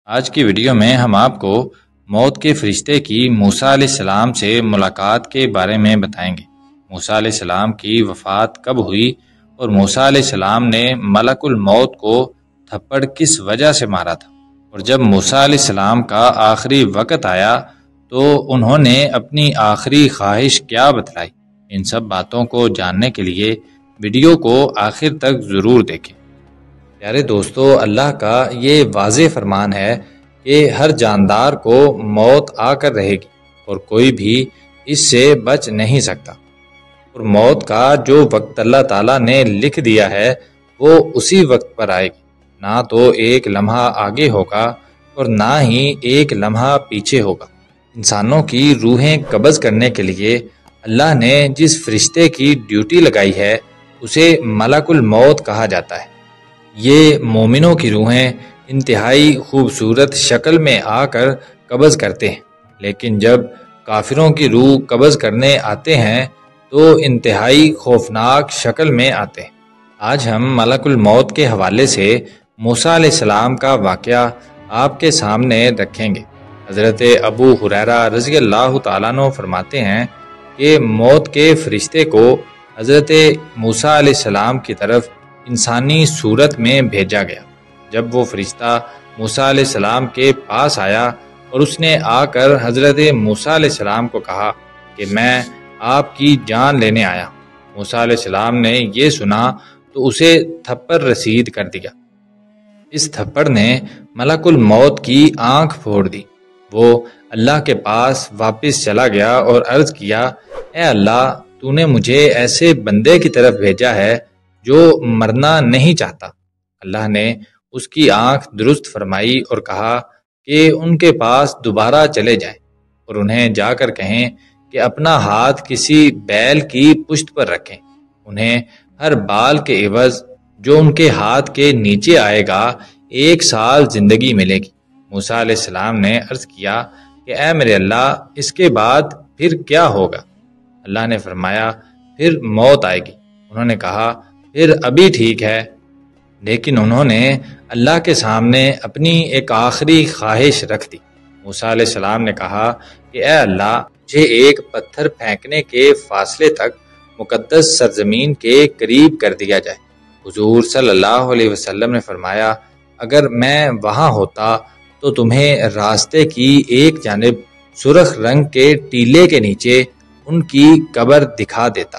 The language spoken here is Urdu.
آج کی ویڈیو میں ہم آپ کو موت کے فرشتے کی موسیٰ علیہ السلام سے ملاقات کے بارے میں بتائیں گے۔ موسیٰ علیہ السلام کی وفات کب ہوئی اور موسیٰ علیہ السلام نے ملک الموت کو تھپڑ کس وجہ سے مارا تھا، اور جب موسیٰ علیہ السلام کا آخری وقت آیا تو انہوں نے اپنی آخری خواہش کیا بتلائی۔ ان سب باتوں کو جاننے کے لیے ویڈیو کو آخر تک ضرور دیکھیں۔ پیارے دوستو، اللہ کا یہ واضح فرمان ہے کہ ہر جاندار کو موت آ کر رہے گی اور کوئی بھی اس سے بچ نہیں سکتا، اور موت کا جو وقت اللہ تعالیٰ نے لکھ دیا ہے وہ اسی وقت پر آئے گی، نہ تو ایک لمحہ آگے ہوگا اور نہ ہی ایک لمحہ پیچھے ہوگا۔ انسانوں کی روحیں قبض کرنے کے لیے اللہ نے جس فرشتے کی ڈیوٹی لگائی ہے اسے ملک الموت کہا جاتا ہے۔ یہ مومنوں کی روحیں انتہائی خوبصورت شکل میں آ کر قبض کرتے ہیں، لیکن جب کافروں کی روح قبض کرنے آتے ہیں تو انتہائی خوفناک شکل میں آتے ہیں۔ آج ہم ملک الموت کے حوالے سے موسیٰ علیہ السلام کا واقعہ آپ کے سامنے رکھیں گے۔ حضرت ابو ہریرہ رضی اللہ تعالیٰ عنہ فرماتے ہیں کہ موت کے فرشتے کو حضرت موسیٰ علیہ السلام کی طرف انسانی صورت میں بھیجا گیا۔ جب وہ فرشتہ موسیٰ علیہ السلام کے پاس آیا اور اس نے آ کر حضرت موسیٰ علیہ السلام کو کہا کہ میں آپ کی جان لینے آیا۔ موسیٰ علیہ السلام نے یہ سنا تو اسے تھپڑ رسید کر دیا۔ اس تھپڑ نے ملک الموت کی آنکھ پھوڑ دی۔ وہ اللہ کے پاس واپس چلا گیا اور عرض کیا، اے اللہ، تو نے مجھے ایسے بندے کی طرف بھیجا ہے جو مرنا نہیں چاہتا۔ اللہ نے اس کی آنکھ درست فرمائی اور کہا کہ ان کے پاس دوبارہ چلے جائیں اور انہیں جا کر کہیں کہ اپنا ہاتھ کسی بیل کی پشت پر رکھیں، انہیں ہر بال کے عوض جو ان کے ہاتھ کے نیچے آئے گا 1 سال زندگی ملے گی۔ موسیٰ علیہ السلام نے عرض کیا کہ اے میرے اللہ، اس کے بعد پھر کیا ہوگا؟ اللہ نے فرمایا، پھر موت آئے گی۔ انہوں نے کہا، پھر ابھی ٹھیک ہے، لیکن انہوں نے اللہ کے سامنے اپنی ایک آخری خواہش رکھ دی۔ موسیٰ علیہ السلام نے کہا کہ اے اللہ، مجھے ایک پتھر پھینکنے کے فاصلے تک مقدس سرزمین کے قریب کر دیا جائے۔ حضور صلی اللہ علیہ وسلم نے فرمایا، اگر میں وہاں ہوتا تو تمہیں راستے کی ایک جانب سرخ رنگ کے ٹیلے کے نیچے ان کی قبر دکھا دیتا۔